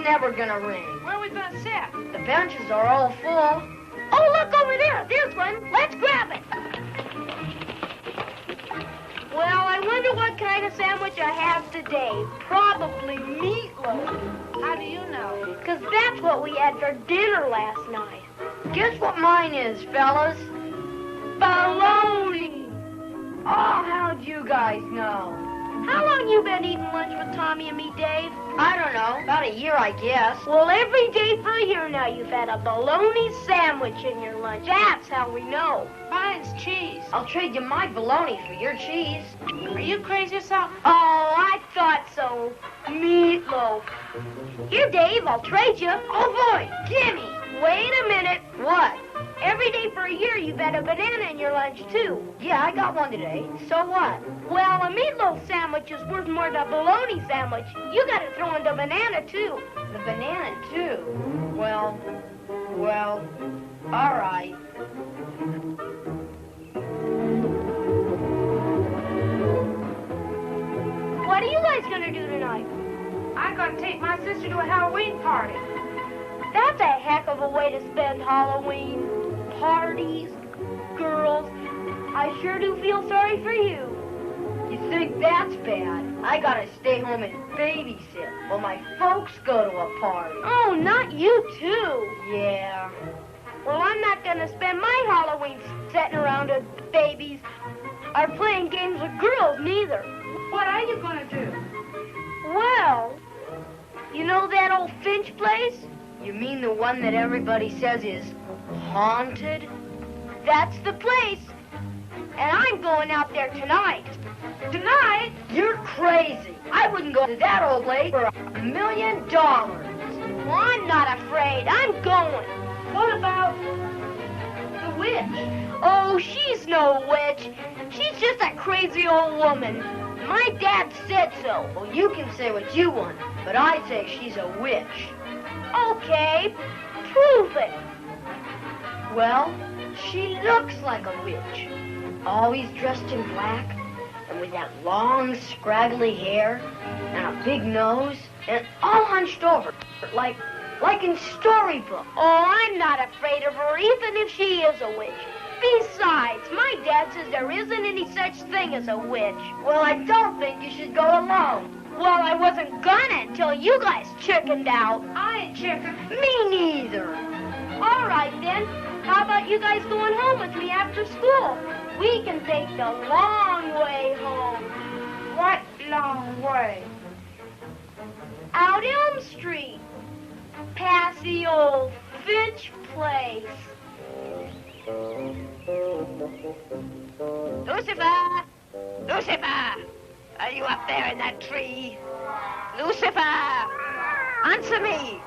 never gonna ring. Where are we gonna sit? The benches are all full. Oh, look over there. There's one. Let's grab it. Well, I wonder what kind of sandwich I have today. Probably meatloaf. How do you know? Because that's what we had for dinner last night. Guess what mine is, fellas? Bologna. Oh, how'd you guys know? How long you been eating lunch with Tommy and me, Dave? I don't know. About a year, I guess. Well, every day for a year now you've had a bologna sandwich in your lunch. That's how we know. Mine's cheese. I'll trade you my bologna for your cheese. Are you crazy or something? Oh, I thought so. Meatloaf. Here, Dave, I'll trade you. Oh, boy, gimme. Wait a minute. What? Every day for a year you've had a banana in your lunch, too. Yeah, I got one today. So what? Well, a meatloaf sandwich is worth more than a bologna sandwich. You gotta throw in the banana, too. The banana, too? Well, all right. What are you guys gonna do tonight? I'm gonna take my sister to a Halloween party. That's a heck of a way to spend Halloween. Parties, girls. I sure do feel sorry for you. You think that's bad? I gotta stay home and babysit while my folks go to a party. Oh, not you, too. Yeah. Well, I'm not gonna spend my Halloween sitting around with babies or playing games with girls, neither. What are you gonna do? Well, you know that old Finch place? You mean the one that everybody says is haunted? That's the place. And I'm going out there tonight. Tonight? You're crazy. I wouldn't go to that old place for $1 million. Well, I'm not afraid. I'm going. What about the witch? Oh, she's no witch. She's just a crazy old woman. My dad said so. Well, you can say what you want, but I say she's a witch. Okay, prove it. Well, she looks like a witch. Always dressed in black, and with that long, scraggly hair, and a big nose, and all hunched over, like in storybooks. Oh, I'm not afraid of her, even if she is a witch. Besides, my dad says there isn't any such thing as a witch. Well, I don't think you should go alone. Well, I wasn't gonna until you guys chickened out. I ain't chicken. Me neither. All right, then. How about you guys going home with me after school? We can take the long way home. What long way? Out Elm Street. Past the old Finch place. Lucifer! Lucifer! Are you up there in that tree? Lucifer! Answer me!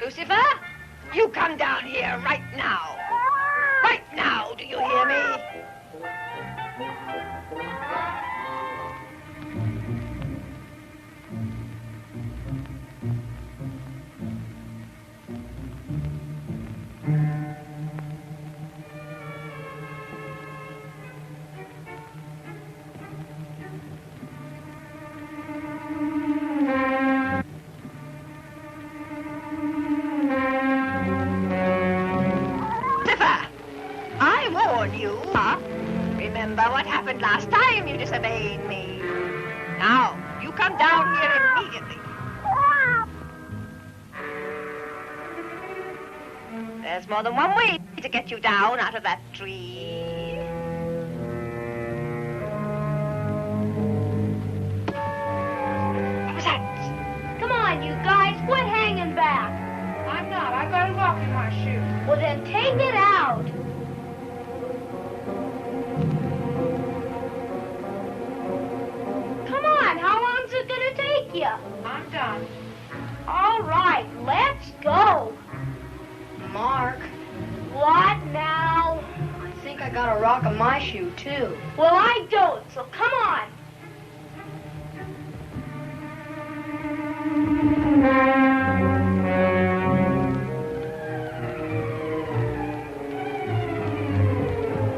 Lucifer, you come down here right now. Right now, do you hear me? Remember what happened last time you disobeyed me. Now, you come down here immediately. There's more than one way to get you down out of that tree. What was that? Come on, you guys, quit hanging back. I'm not. I got a lock in my shoe. Well, then take it out. How long's it gonna take you? I'm done. All right, let's go. Mark. What now? I think I got a rock in my shoe, too. Well, I don't, so come on.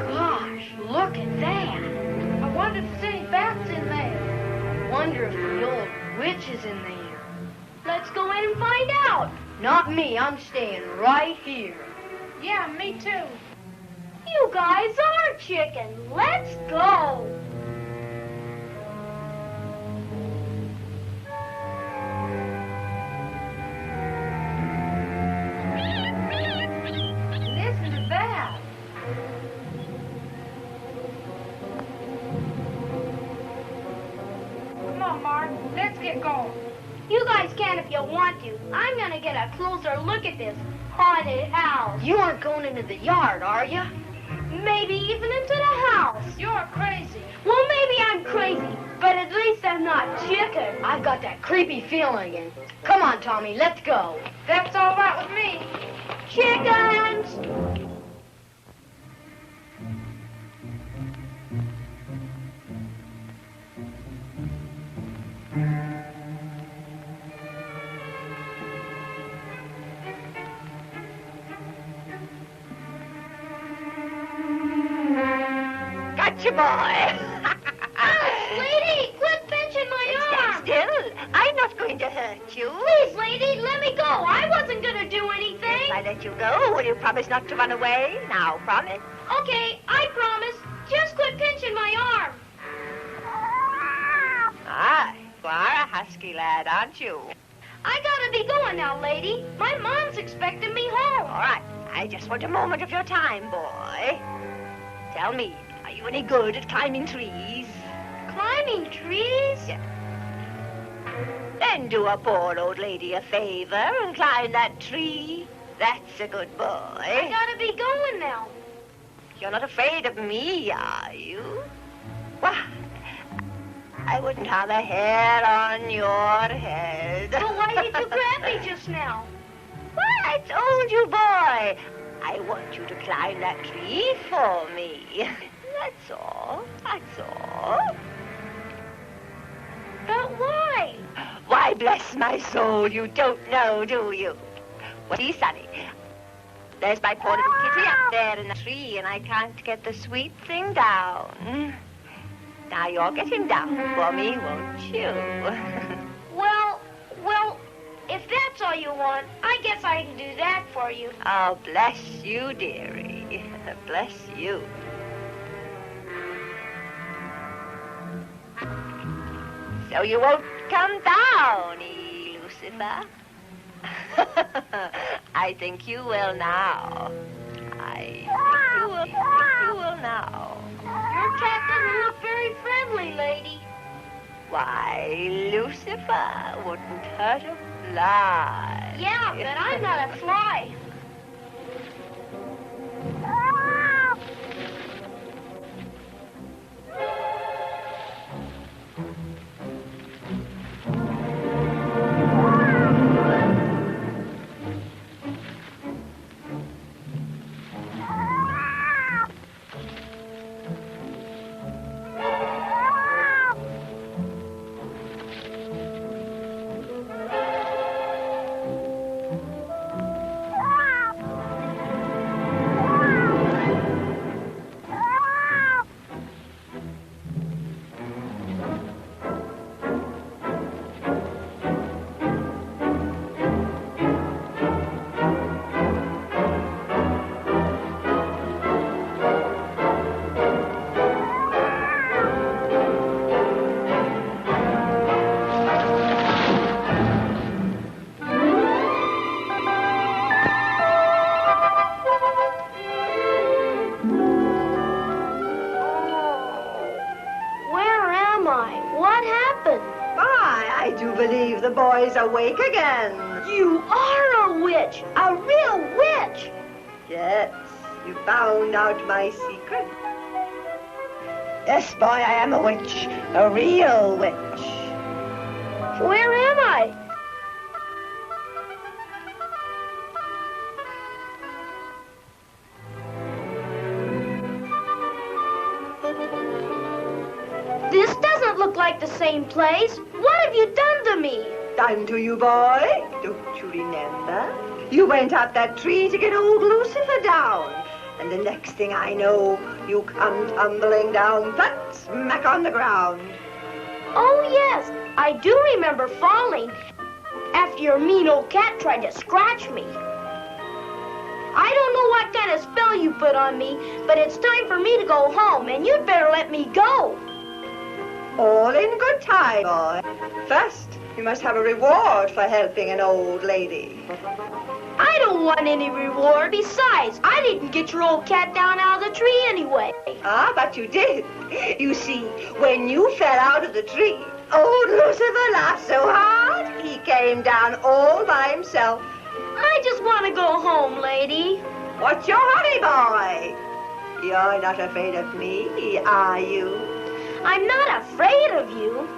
Gosh, look at that. I wonder if there's any bats in there. Wonder if the old witch is in there. Let's go in and find out. Not me, I'm staying right here. Yeah, me too. You guys are chicken. Let's go. Listen to that. Come on, Mark. Let's get going. You guys can if you want to. I'm gonna get a closer look at this haunted house. You aren't going into the yard, are you? Maybe even into the house. You're crazy. Well, maybe I'm crazy, but at least I'm not chicken. I've got that creepy feeling again. Come on, Tommy, let's go. That's all right with me. Chickens! Gotcha, boy. Lady, quit pinching my Stand arm! still. I'm not going to hurt you. Please, lady, let me go. I wasn't gonna do anything. If I let you go, will you promise not to run away? Now, promise. Okay, I promise. Just quit pinching my arm. Ah, you are a husky lad, aren't you? I gotta be going now, lady. My mom's expecting me home. All right. I just want a moment of your time, boy. Tell me, are you any good at climbing trees? Climbing trees? Yeah. Then do a poor old lady a favor and climb that tree. That's a good boy. I gotta be going now. You're not afraid of me, are you? Why, I wouldn't harm a hair on your head. But why did you grab me just now? Well, I told you, boy. I want you to climb that tree for me. That's all. That's all. But why? Why, bless my soul, you don't know, do you? Well, see, Sonny, there's my poor little kitty up there in the tree, and I can't get the sweet thing down. Now you'll get him down for me, won't you? Well, if that's all you want, I guess I can do that for you. Oh, bless you, dearie. Bless you. So you won't come down, Lucifer? I think you will now. I think you will now. Your cat doesn't look very friendly, lady. Why, Lucifer wouldn't hurt a fly. Yeah, but I'm not a fly. believe the boy's awake again. You are a witch, a real witch. Yes, you found out my secret. Yes, boy, I am a witch, a real witch. Where am I? This doesn't look like the same place. What have you done to me? done to you, boy? Don't you remember? You went up that tree to get old Lucifer down. And the next thing I know, you come tumbling down flat smack on the ground. Oh, yes, I do remember falling after your mean old cat tried to scratch me. I don't know what kind of spell you put on me, but it's time for me to go home, and you'd better let me go. All in good time, boy. First, you must have a reward for helping an old lady. I don't want any reward. Besides, I didn't get your old cat down out of the tree anyway. Ah, but you did. You see, when you fell out of the tree, old Lucifer laughed so hard, he came down all by himself. I just want to go home, lady. What's your hurry, boy? You're not afraid of me, are you? I'm not afraid of you.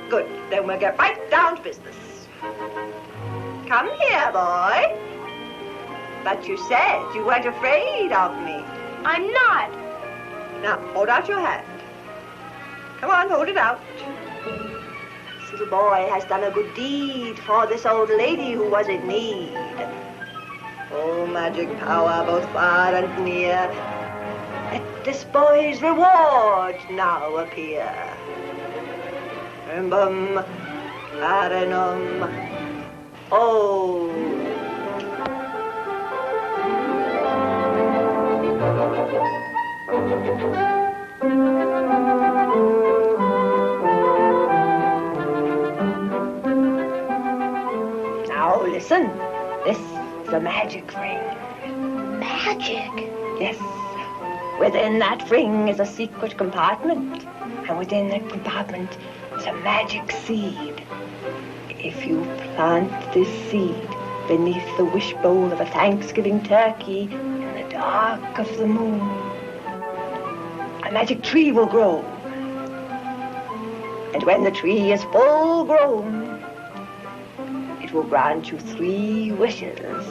Good, then we'll get right down to business. Come here, boy. But you said you weren't afraid of me. I'm not. Now, hold out your hand. Come on, hold it out. This little boy has done a good deed for this old lady who was in need. Oh, magic power, both far and near. Let this boy's reward now appear. Rimbum, carinum, oh. Now listen, this is a magic ring. Magic? Yes, within that ring is a secret compartment, and within that compartment is a magic seed. If you plant this seed beneath the wishbone of a Thanksgiving turkey in the dark of the moon, a magic tree will grow. And when the tree is full grown, it will grant you 3 wishes.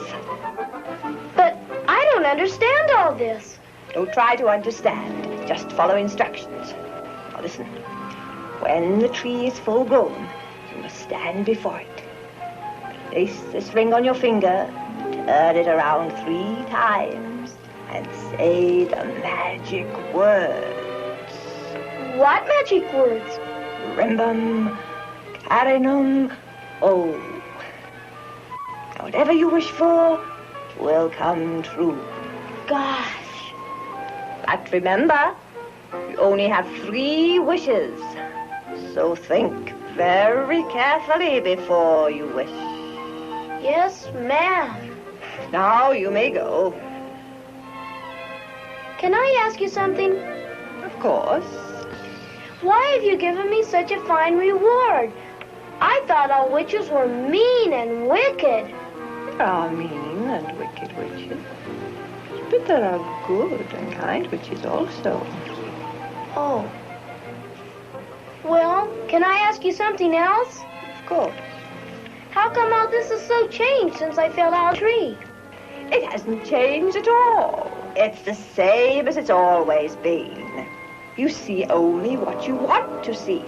But I don't understand all this. Don't try to understand. Just follow instructions. Now listen. When the tree is full grown, you must stand before it. Place this ring on your finger, turn it around 3 times, and say the magic words. What magic words? Rimbum, carinum, oh. Now, whatever you wish for will come true. Gosh. But remember, you only have 3 wishes. So think very carefully before you wish. Yes, ma'am. Now you may go. Can I ask you something? Of course. Why have you given me such a fine reward? I thought all witches were mean and wicked. There are mean and wicked witches. But there are good and kind witches also. Oh. Well, can I ask you something else? Of course. How come all this is so changed since I fell out of the tree? It hasn't changed at all. It's the same as it's always been. You see only what you want to see.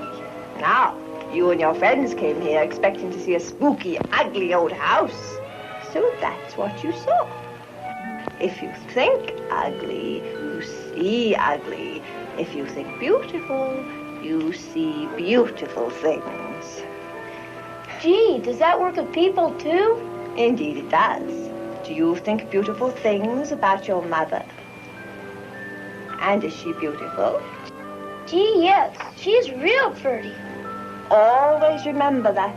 Now, you and your friends came here expecting to see a spooky, ugly old house. So that's what you saw. If you think ugly, you see ugly. If you think beautiful, you see beautiful things. Gee, does that work with people too? Indeed it does. Do you think beautiful things about your mother? And is she beautiful? Gee, yes. She's real pretty. Always remember that,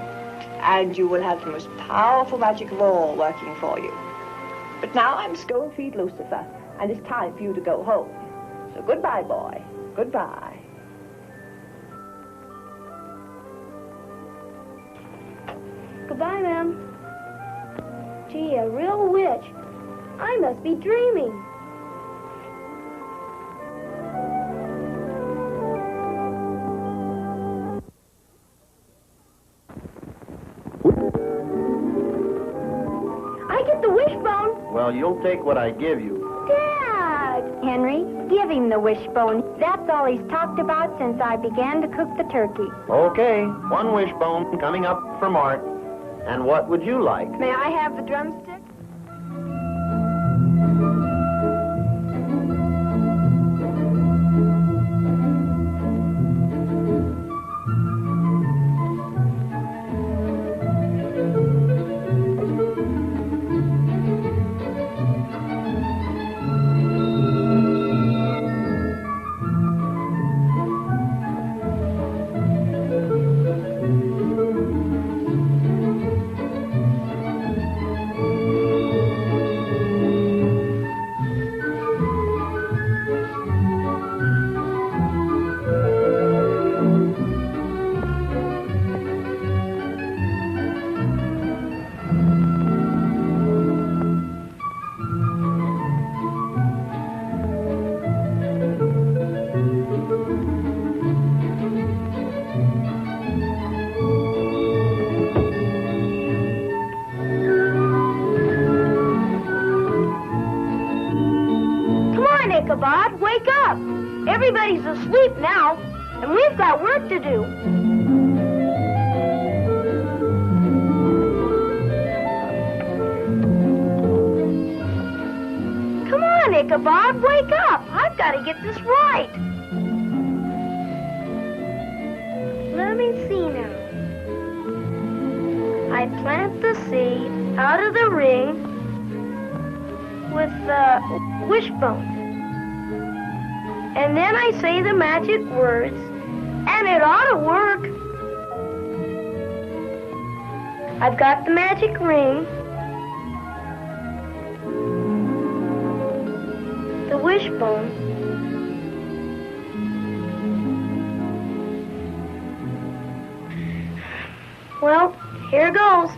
and you will have the most powerful magic of all working for you. But now I must go and feed Lucifer, and it's time for you to go home. So goodbye, boy. Goodbye. Goodbye, ma'am. Gee, a real witch. I must be dreaming. I get the wishbone. Well, you'll take what I give you. Dad! Henry, give him the wishbone. That's all he's talked about since I began to cook the turkey. Okay, one wishbone coming up for Mart. And what would you like? May I have the drumstick? Ichabod, wake up! Everybody's asleep now, and we've got work to do. Come on, Ichabod, wake up! I've got to get this right. Let me see now. I plant the seed out of the ring with the wishbone. And then I say the magic words, and it ought to work. I've got the magic ring, the wishbone, well, here goes.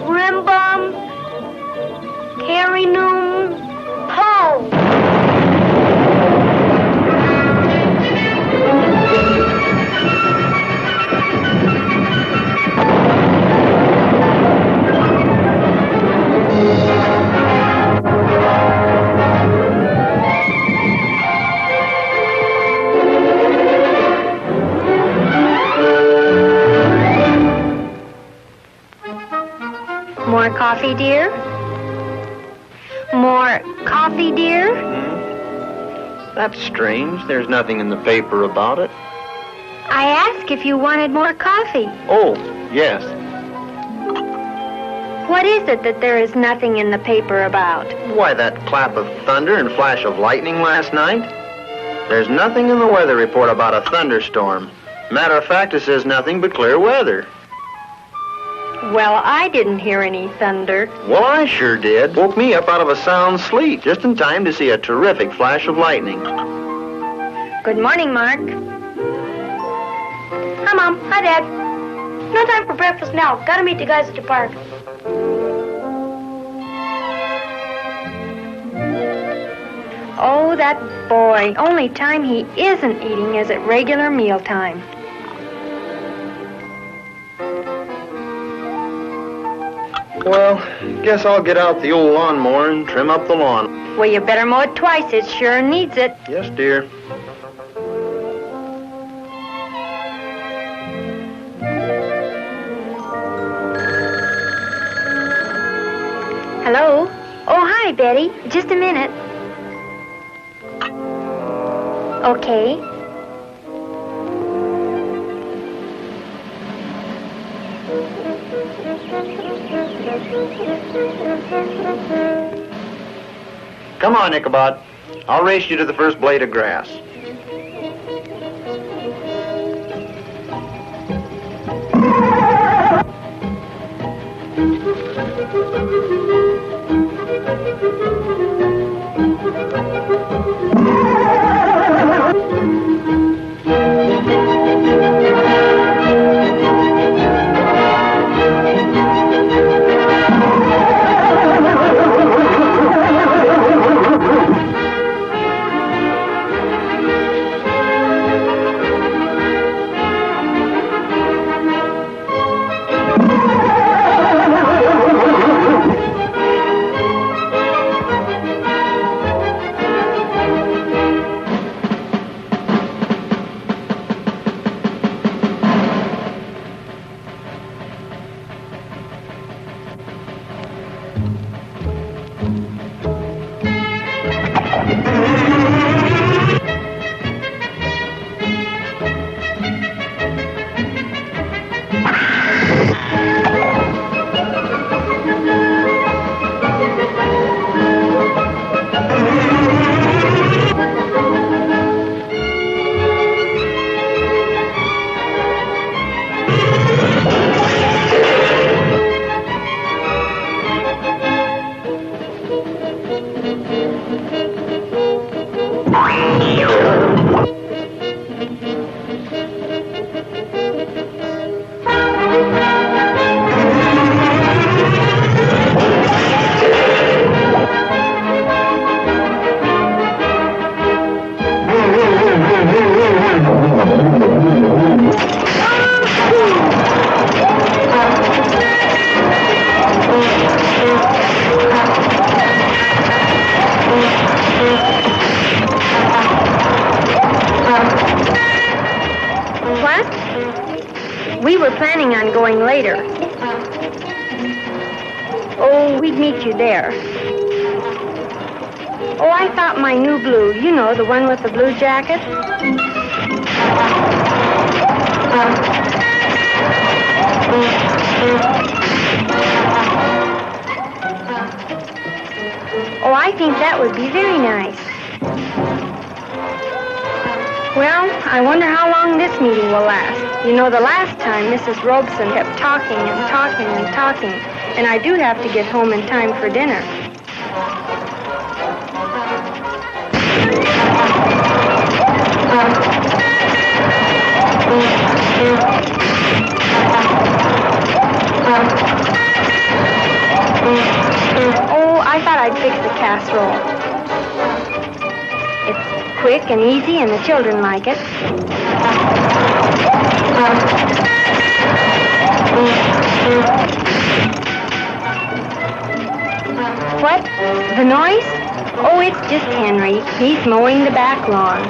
Rimbum, Carinum, Ho! More coffee, dear? More coffee, dear? That's strange. There's nothing in the paper about it. I asked if you wanted more coffee. Oh, yes. What is it that there is nothing in the paper about? Why, that clap of thunder and flash of lightning last night. There's nothing in the weather report about a thunderstorm. Matter of fact, it says nothing but clear weather. Well, I didn't hear any thunder. Well, I sure did. Woke me up out of a sound sleep, just in time to see a terrific flash of lightning. Good morning, Mark. Hi, Mom. Hi, Dad. No time for breakfast now. Gotta meet the guys at the park. Oh, that boy. Only time he isn't eating is at regular mealtime. Well, guess I'll get out the old lawnmower and trim up the lawn. Well, you better mow it twice. It sure needs it. Yes, dear. Hello? Oh, hi, Betty. Just a minute. Okay. Come on, Ichabod. I'll race you to the first blade of grass. We were planning on going later. Oh, we'd meet you there. Oh, I thought my new blue, you know, the one with the blue jacket. Oh, I think that would be very nice. Well, I wonder how long this meeting will last. You know, the last time Mrs. Robeson kept talking and talking and talking, and I do have to get home in time for dinner. Oh, I thought I'd fix the casserole. It's quick and easy, and the children like it. What? The noise? Oh, it's just Henry. He's mowing the back lawn.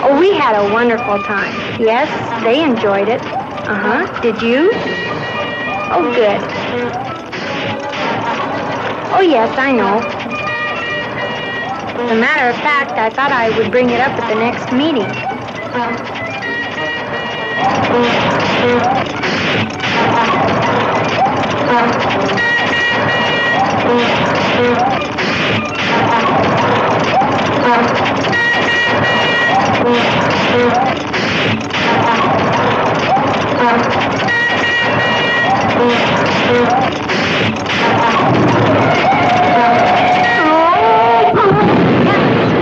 Oh, we had a wonderful time. Yes, they enjoyed it. Uh-huh. Did you? Oh, good. Oh, yes, I know. As a matter of fact, I thought I would bring it up at the next meeting.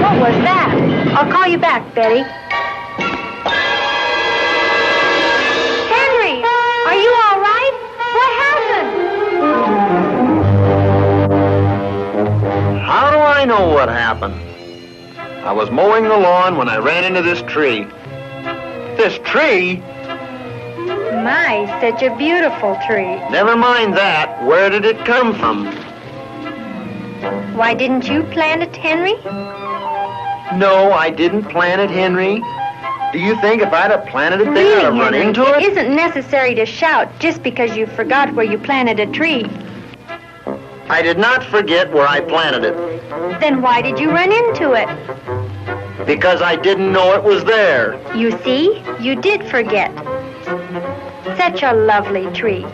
What was that? I'll call you back, Betty. Henry, are you all right? What happened? How do I know what happened? I was mowing the lawn when I ran into this tree. This tree? My, such a beautiful tree. Never mind that. Where did it come from? Why didn't you plant it, Henry? No, I didn't plant it, Henry. Do you think if I'd have planted it there, I'd have run Henry, into it it? isn't necessary to shout just because you forgot where you planted a tree. I did not forget where I planted it. Then why did you run into it? Because I didn't know it was there. You see, you did forget. Such a lovely tree.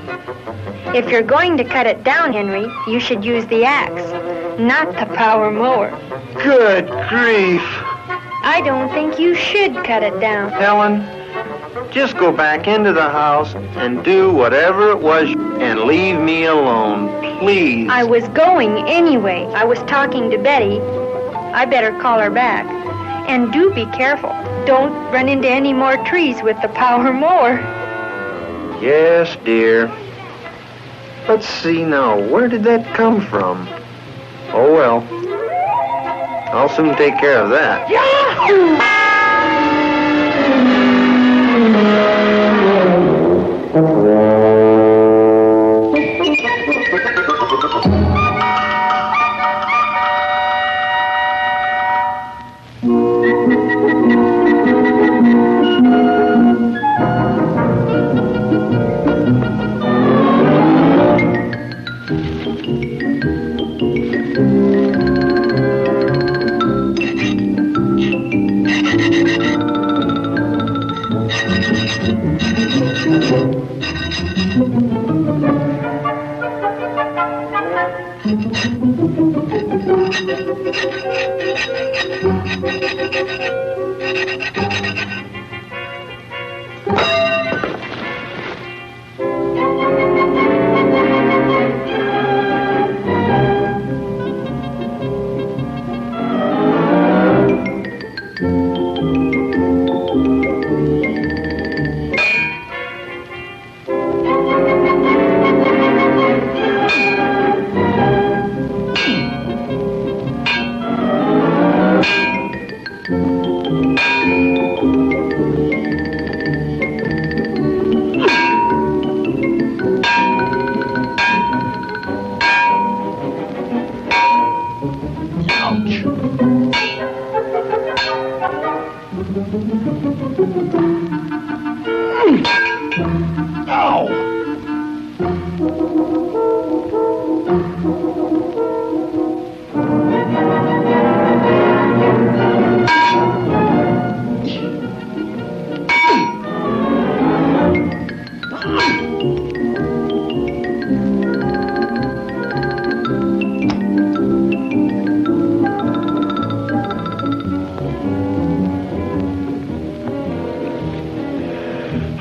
If you're going to cut it down, Henry, you should use the axe, not the power mower. Good grief. I don't think you should cut it down. Helen, just go back into the house and do whatever it was and leave me alone, please. I was going anyway. I was talking to Betty. I better call her back. And do be careful. Don't run into any more trees with the power mower. Yes, dear. Let's see now, where did that come from? Oh, well. I'll soon take care of that.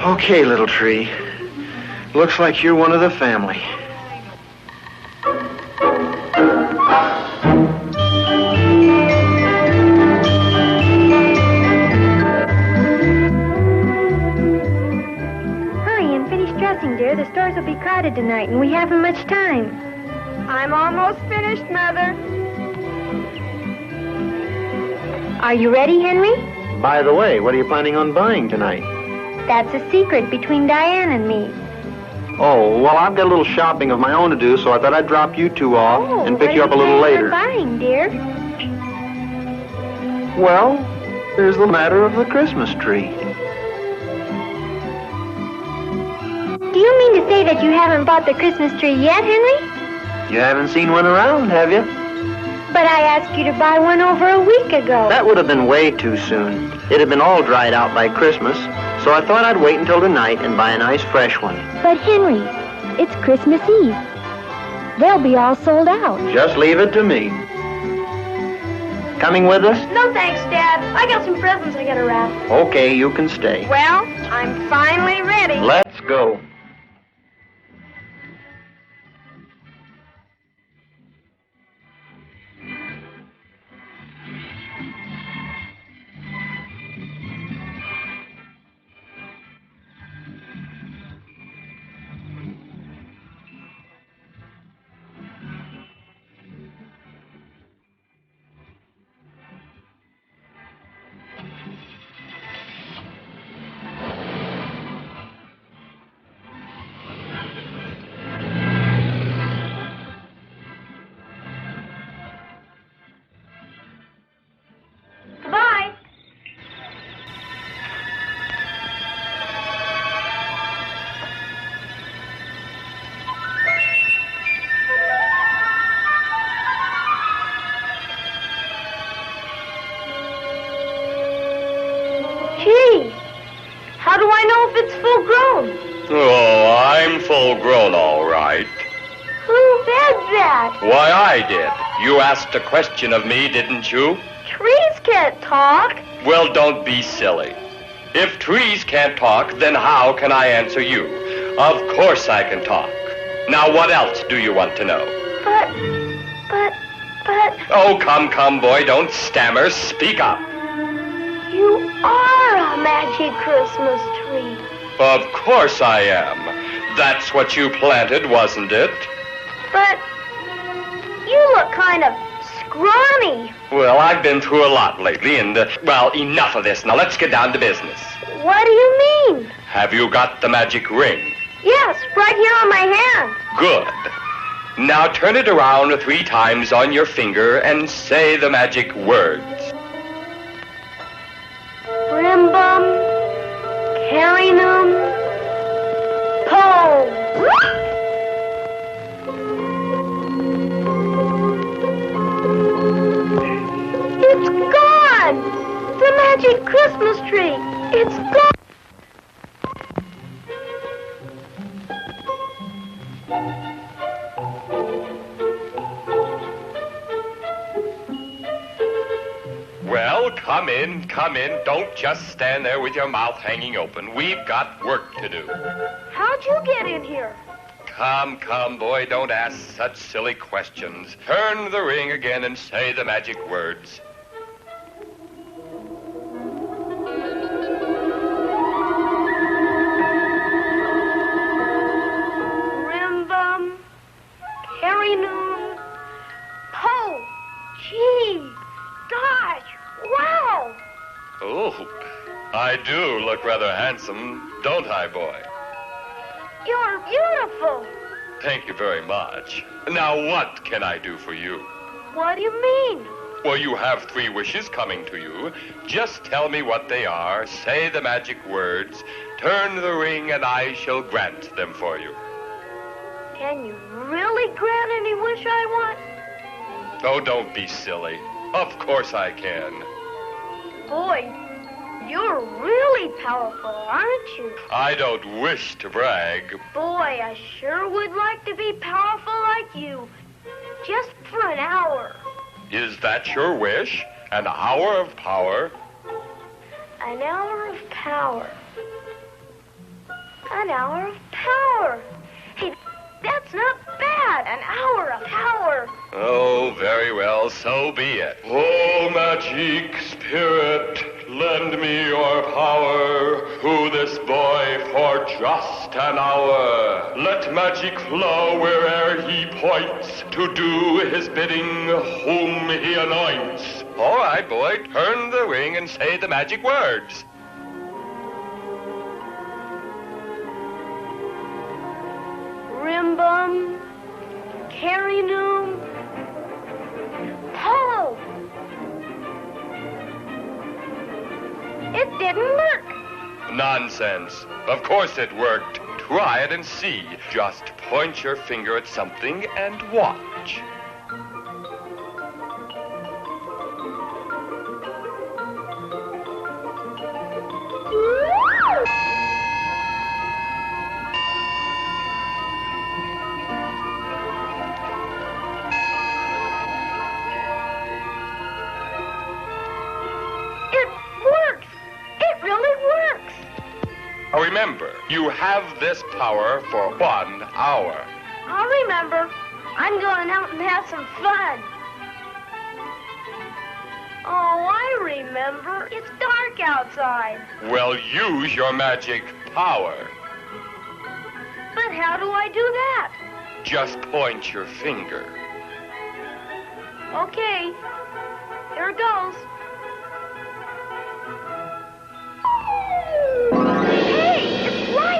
Okay, little tree. Looks like you're one of the family. Hurry and finish dressing, dear. The stores will be crowded tonight, and we haven't much time. I'm almost finished, Mother. Are you ready, Henry? By the way, what are you planning on buying tonight? That's a secret between Diane and me. Oh, well, I've got a little shopping of my own to do, so I thought I'd drop you two off and pick you up a little later. What are you buying, dear? Well, there's the matter of the Christmas tree. Do you mean to say that you haven't bought the Christmas tree yet, Henry? You haven't seen one around, have you? But I asked you to buy one over a week ago. That would have been way too soon. It had been all dried out by Christmas, so I thought I'd wait until tonight and buy a nice fresh one. But Henry, it's Christmas Eve. They'll be all sold out. Just leave it to me. Coming with us? No thanks, Dad. I got some presents I gotta wrap. Okay, you can stay. Well, I'm finally ready. Let's go. Bye. Gee, how do I know if it's full grown? Oh, I'm full grown, all right. Who said that? Why, I did. You asked a question of me, didn't you? Trees can't talk. Well, don't be silly. If trees can't talk, then how can I answer you? Of course I can talk. Now, what else do you want to know? But... Oh, come, boy, don't stammer. Speak up. You are a magic Christmas tree. Of course I am. That's what you planted, wasn't it? But you look kind of scrawny. Well, I've been through a lot lately, and, well, enough of this. Now, let's get down to business. What do you mean? Have you got the magic ring? Yes, right here on my hand. Good. Now turn it around 3 times on your finger and say the magic words. Rimbum, carinum, pole. It's gone! The magic Christmas tree. It's gone! Well, come in. Don't just stand there with your mouth hanging open. We've got work to do. How'd you get in here? Come, boy, don't ask such silly questions. Turn the ring again and say the magic words. Rimbum, carinum, pole. Gee, gosh, wow! Oh, I do look rather handsome, don't I, boy? You're beautiful. Thank you very much. Now, what can I do for you? What do you mean? Well, you have 3 wishes coming to you. Just tell me what they are, say the magic words, turn the ring, and I shall grant them for you. Can you really grant any wish I want? Oh, don't be silly. Of course I can. Boy, you're really powerful, aren't you? I don't wish to brag. Boy, I sure would like to be powerful like you. Just for an hour. Is that your wish? An hour of power? An hour of power. An hour of power. Hey, that's not bad. An hour of power. Oh, very well, so be it. Oh, magic spirit, lend me your power to this boy for just an hour. Let magic flow where'er he points to do his bidding whom he anoints. All right, boy, turn the ring and say the magic words. Rimbum, carinum, pole. It didn't work. Nonsense. Of course it worked. Try it and see. Just point your finger at something and watch. Remember, you have this power for 1 hour. I'll remember. I'm going out and have some fun. Oh, I remember. It's dark outside. Well, use your magic power. But how do I do that? Just point your finger. Okay. Here it goes.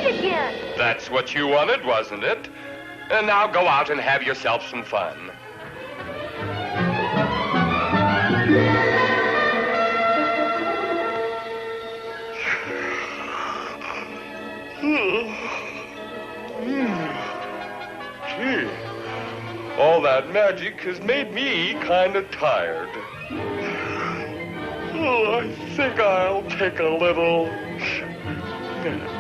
Again. That's what you wanted, wasn't it? And now go out and have yourself some fun. Gee, all that magic has made me kind of tired. Oh, I think I'll take a little nap.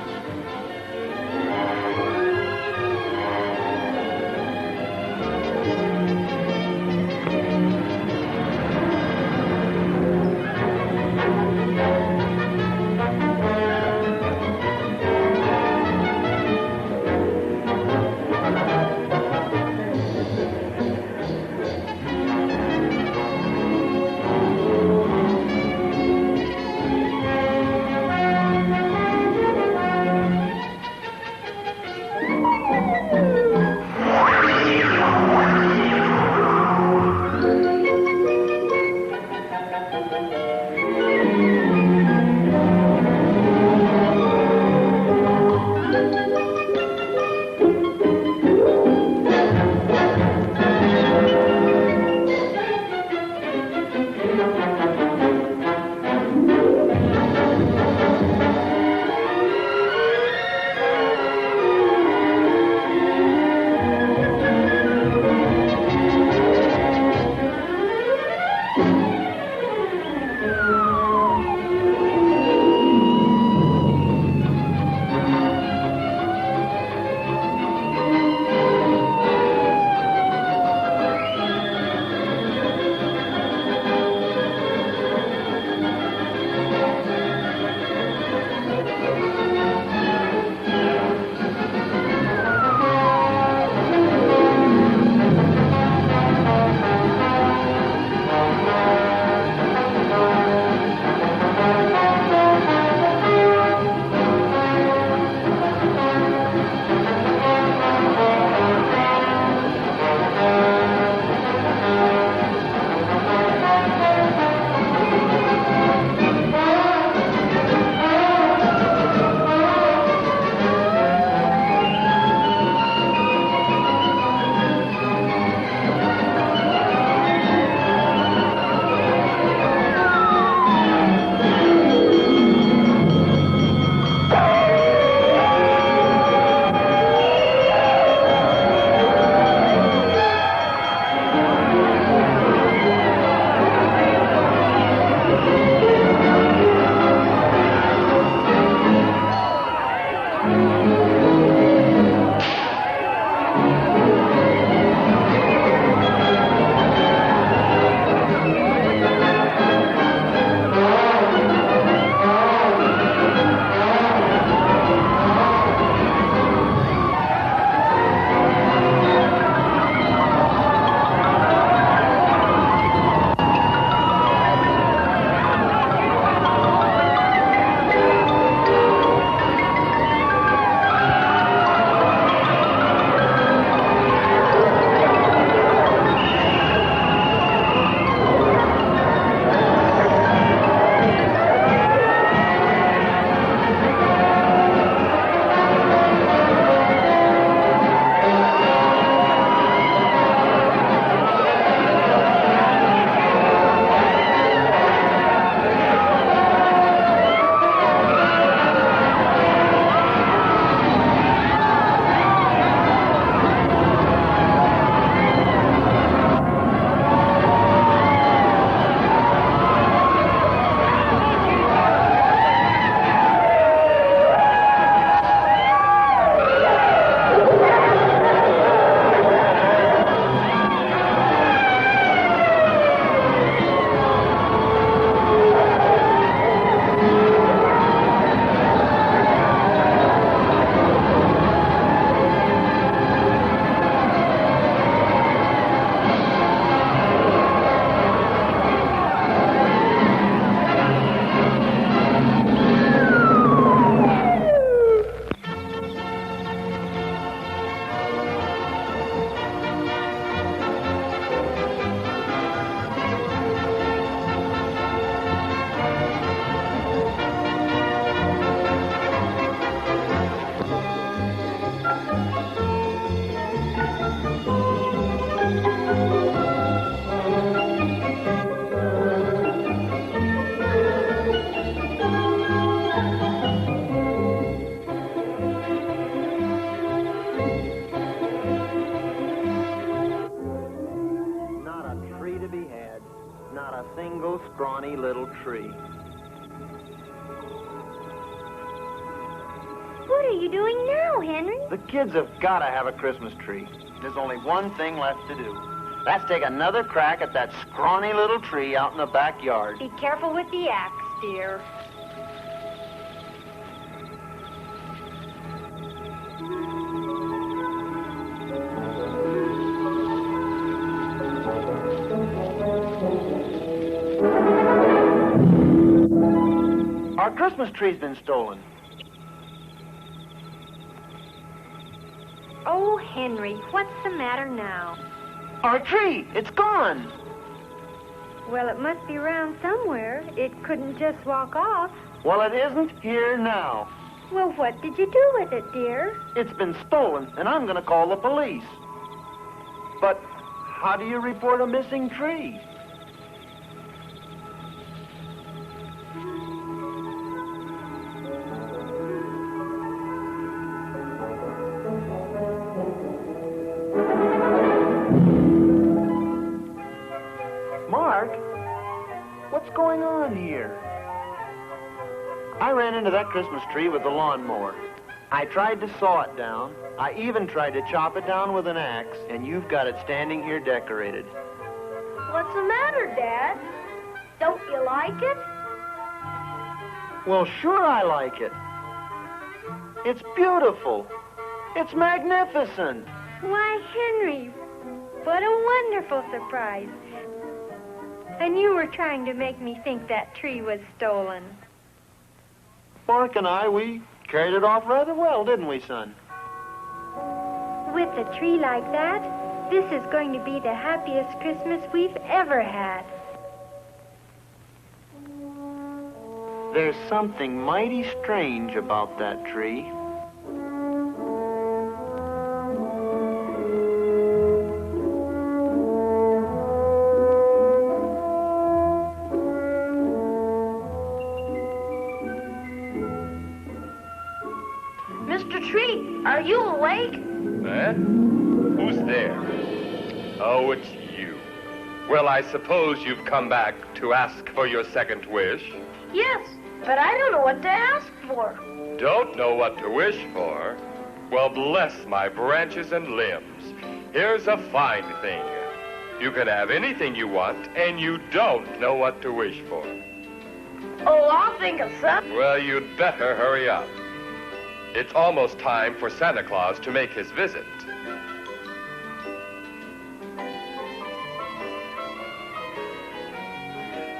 What are you doing now, Henry? The kids have got to have a Christmas tree. There's only one thing left to do. That's take another crack at that scrawny little tree out in the backyard. Be careful with the axe, dear. Our Christmas tree's been stolen. Oh, Henry, what's the matter now? Our tree, it's gone. Well, it must be around somewhere. It couldn't just walk off. Well, it isn't here now. Well, what did you do with it, dear? It's been stolen, and I'm going to call the police. But how do you report a missing tree? Mark, what's going on here? I ran into that Christmas tree with the lawnmower. I tried to saw it down. I even tried to chop it down with an axe, and you've got it standing here decorated. What's the matter, Dad? Don't you like it? Well, sure I like it. It's beautiful. It's magnificent. Why, Henry, what a wonderful surprise. And you were trying to make me think that tree was stolen. Mark and I, we carried it off rather well, didn't we, son? With a tree like that, this is going to be the happiest Christmas we've ever had. There's something mighty strange about that tree. Mr. Tree, are you awake? Eh? Who's there? Oh, it's you. Well, I suppose you've come back to ask for your second wish. Yes, but I don't know what to ask for. Don't know what to wish for? Well, bless my branches and limbs. Here's a fine thing. You can have anything you want, and you don't know what to wish for. Oh, I'll think of something. Well, you'd better hurry up. It's almost time for Santa Claus to make his visit.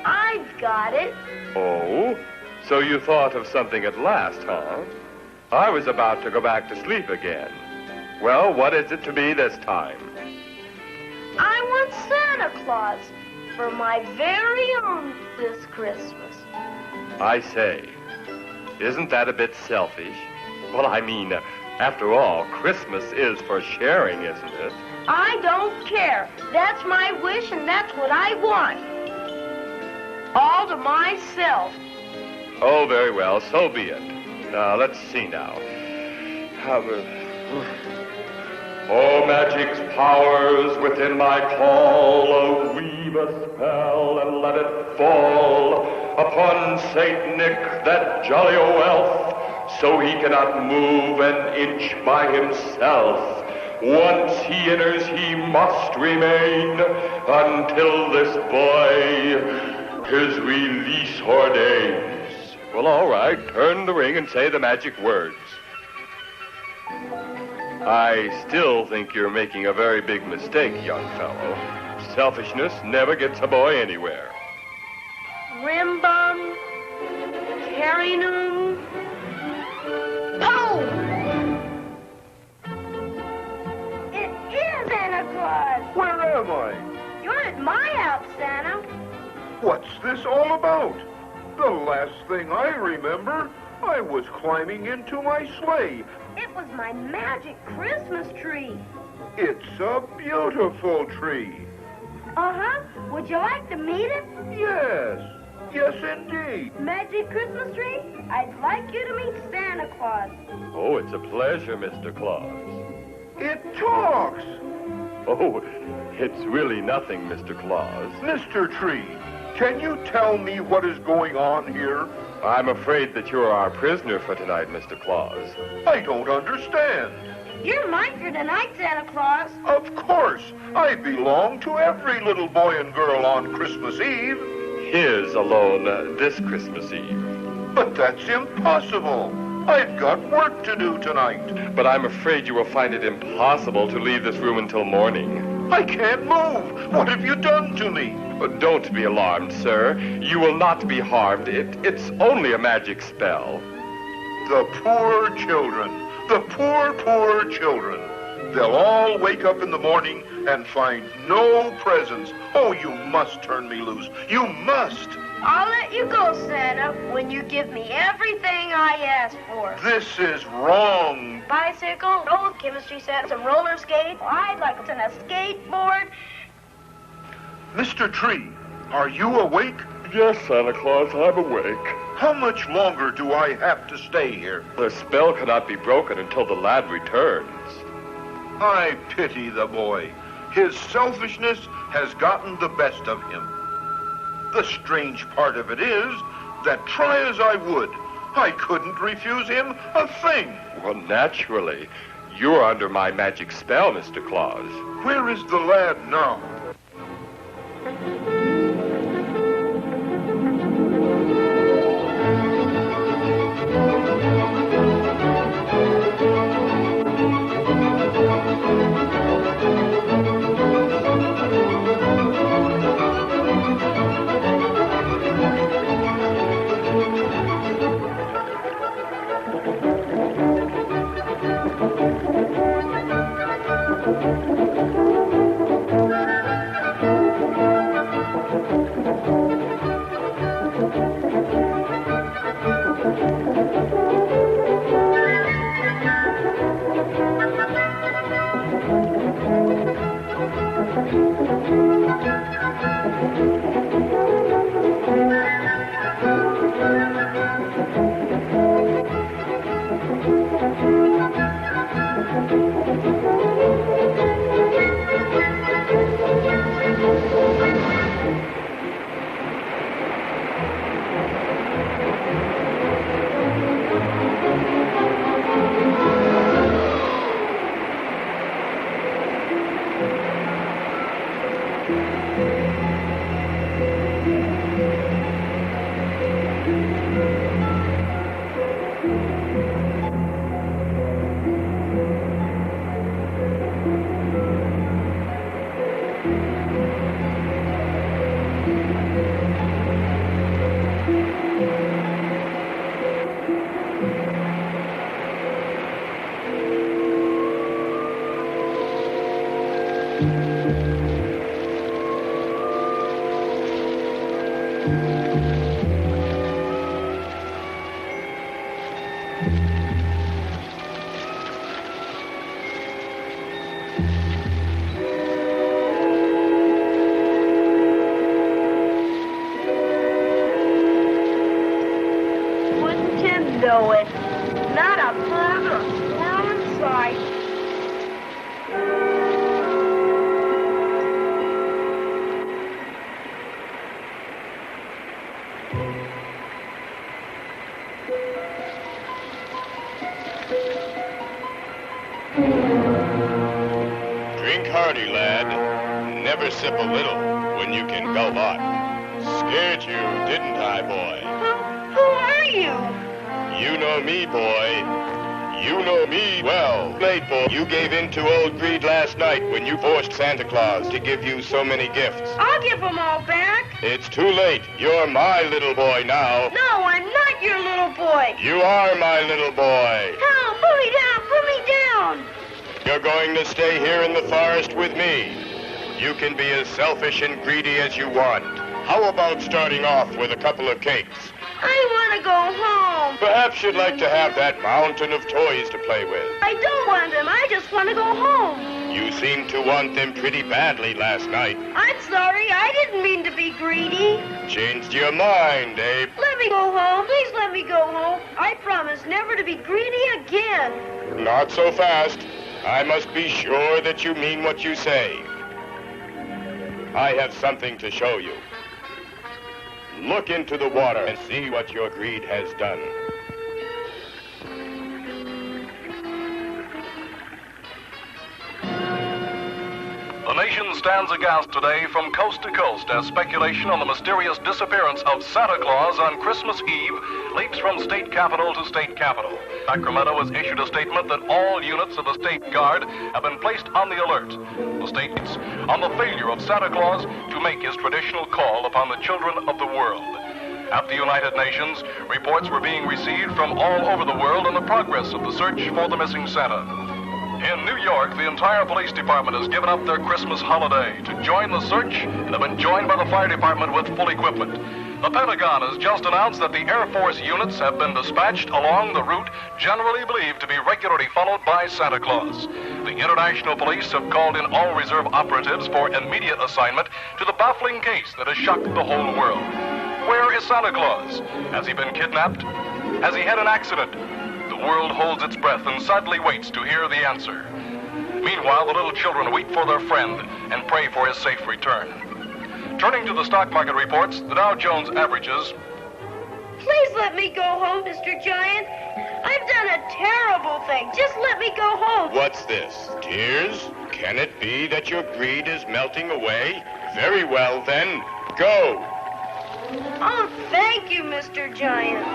I've got it. Oh? So you thought of something at last, huh? I was about to go back to sleep again. Well, what is it to be this time? I want Santa Claus for my very own this Christmas. I say, isn't that a bit selfish? Well, I mean, after all, Christmas is for sharing, isn't it? I don't care. That's my wish and that's what I want. All to myself. Oh, very well, so be it. Now, let's see now. Oh, magic's powers within my call, oh, weave a spell and let it fall upon Saint Nick, that jolly old elf, so he cannot move an inch by himself. Once he enters, he must remain until this boy his release ordains. Well, all right, turn the ring and say the magic words. I still think you're making a very big mistake, young fellow. Selfishness never gets a boy anywhere. Rimbum, Carrinum, Poe! It is Santa Claus! Where am I? You're at my house, Santa. What's this all about? The last thing I remember, I was climbing into my sleigh. It was my magic Christmas tree. It's a beautiful tree. Uh-huh. Would you like to meet it? Yes. Yes, indeed. Magic Christmas tree, I'd like you to meet Santa Claus. Oh, it's a pleasure, Mr. Claus. It talks. Oh, it's really nothing, Mr. Claus. Mr. Tree, can you tell me what is going on here? I'm afraid that you're our prisoner for tonight, Mr. Claus. I don't understand. You're mine for tonight, Santa Claus. Of course. I belong to every little boy and girl on Christmas Eve. His alone this Christmas Eve. But that's impossible. I've got work to do tonight. But I'm afraid you will find it impossible to leave this room until morning. I can't move. What have you done to me? Don't be alarmed, sir. You will not be harmed. It's only a magic spell. The poor children. The poor, poor children. They'll all wake up in the morning and find no presents. Oh, you must turn me loose. You must. I'll let you go, Santa, when you give me everything I ask for. This is wrong. Bicycle, old chemistry set, some roller skates. I'd like a skateboard. Mr. Tree, are you awake? Yes, Santa Claus, I'm awake. How much longer do I have to stay here? The spell cannot be broken until the lad returns. I pity the boy. His selfishness has gotten the best of him. The strange part of it is that try as I would, I couldn't refuse him a thing. Well, naturally. You're under my magic spell, Mr. Claus. Where is the lad now? Know it. Not a bug or a squirrel in sight. Drink hearty, lad. Never sip a little when you can go lot. Scared you, didn't I, boy? Who are you? You know me, boy. You know me well. Late, boy. You gave in to old greed last night when you forced Santa Claus to give you so many gifts. I'll give them all back. It's too late. You're my little boy now. No, I'm not your little boy. You are my little boy. Help, put me down, put me down. You're going to stay here in the forest with me. You can be as selfish and greedy as you want. How about starting off with a couple of cakes? I want to go home. Perhaps you'd like to have that mountain of toys to play with. I don't want them. I just want to go home. You seemed to want them pretty badly last night. I'm sorry. I didn't mean to be greedy. Changed your mind, Abe. Let me go home. Please let me go home. I promise never to be greedy again. Not so fast. I must be sure that you mean what you say. I have something to show you. Look into the water and see what your greed has done. The nation stands aghast today from coast to coast as speculation on the mysterious disappearance of Santa Claus on Christmas Eve leaps from state capital to state capital. Sacramento has issued a statement that all units of the State Guard have been placed on the alert. The state's on the failure of Santa Claus to make his traditional call upon the children of the world. At the United Nations, reports were being received from all over the world on the progress of the search for the missing Santa. In New York, the entire police department has given up their Christmas holiday to join the search and have been joined by the fire department with full equipment. The Pentagon has just announced that the Air Force units have been dispatched along the route generally believed to be regularly followed by Santa Claus. The international police have called in all reserve operatives for immediate assignment to the baffling case that has shocked the whole world. Where is Santa Claus? Has he been kidnapped? Has he had an accident? The world holds its breath and sadly waits to hear the answer. Meanwhile, the little children wait for their friend and pray for his safe return. Turning to the stock market reports, the Dow Jones averages. Please let me go home, Mr. Giant. I've done a terrible thing. Just let me go home. What's this? Tears? Can it be that your greed is melting away? Very well, then, go. Oh, thank you, Mr. Giant.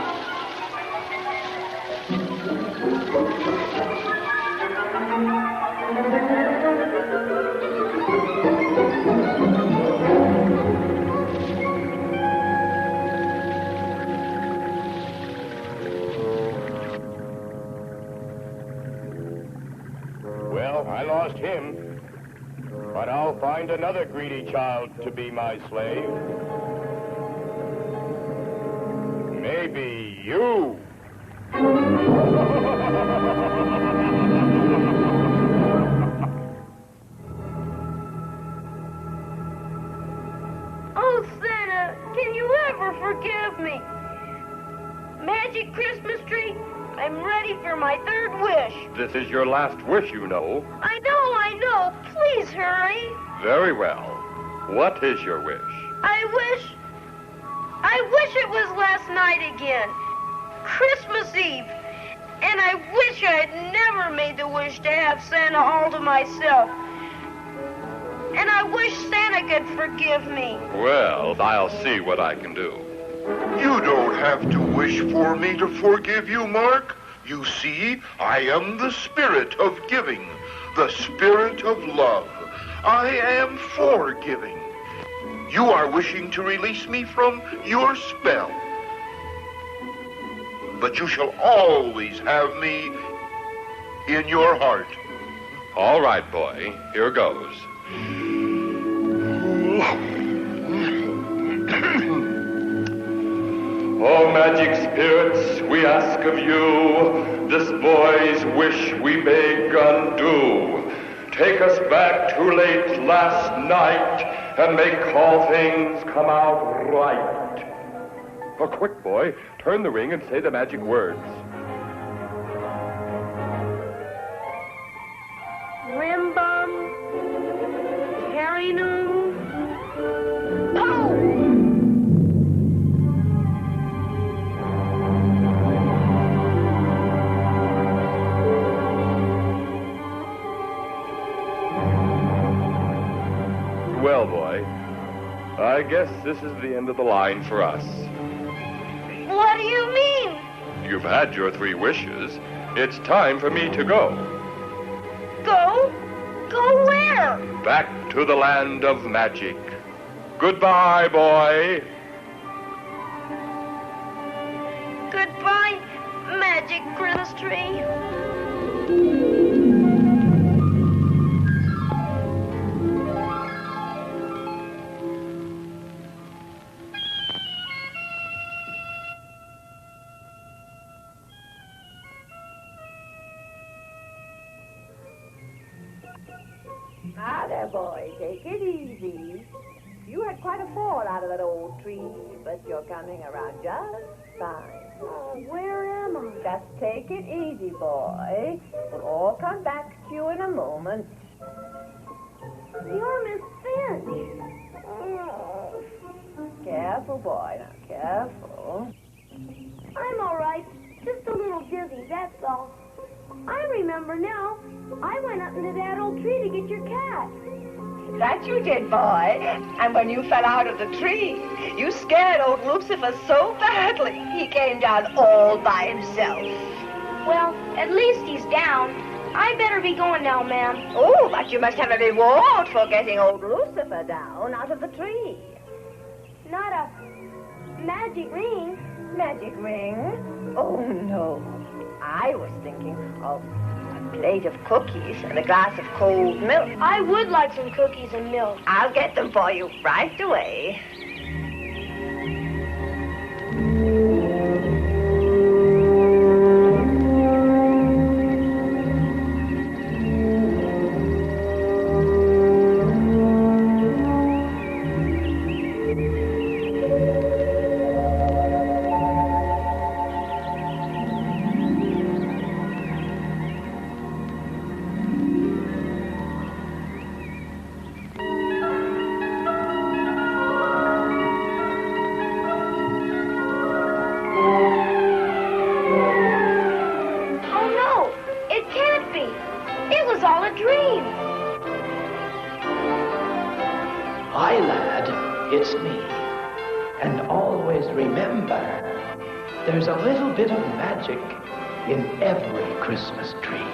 Well, I lost him, but I'll find another greedy child to be my slave. Maybe you. Oh, Santa, can you ever forgive me? Magic Christmas tree, I'm ready for my third wish. This is your last wish, you know. I know. Please hurry. Very well. What is your wish? I wish it was last night again. Christmas Eve. And I wish I had never made the wish to have Santa all to myself. And I wish Santa could forgive me. Well, I'll see what I can do. You don't have to wish for me to forgive you, Mark. You see, I am the spirit of giving, the spirit of love. I am forgiving. You are wishing to release me from your spell. But you shall always have me in your heart. All right, boy. Here goes. Oh, magic spirits, we ask of you, this boy's wish we beg undo. Take us back to late last night and make all things come out right. Oh, quick, boy. Turn the ring and say the magic words. Rimbum, Carinum, Pow! Well, boy, I guess this is the end of the line for us. What do you mean? You've had your 3 wishes. It's time for me to go. Go? Go where? Back to the land of magic. Goodbye, boy. Goodbye, Magic Christmas tree. Now there, boy, take it easy. You had quite a fall out of that old tree, but you're coming around just fine. Oh, where am I? Just take it easy, boy. We'll all come back to you in a moment. You're Miss Finch. Oh. careful, boy. Now, careful. I'm all right. Just a little dizzy, that's all. I remember now. I went up into that old tree to get your cat. That you did, boy. And when you fell out of the tree, you scared old Lucifer so badly, he came down all by himself. Well, at least he's down. I better be going now, ma'am. Oh, but you must have a reward for getting old Lucifer down out of the tree. Not a magic ring. Magic ring? Oh, no. I was thinking of a plate of cookies and a glass of cold milk. I would like some cookies and milk. I'll get them for you right away. Hi, lad, it's me. And always remember, there's a little bit of magic in every Christmas tree.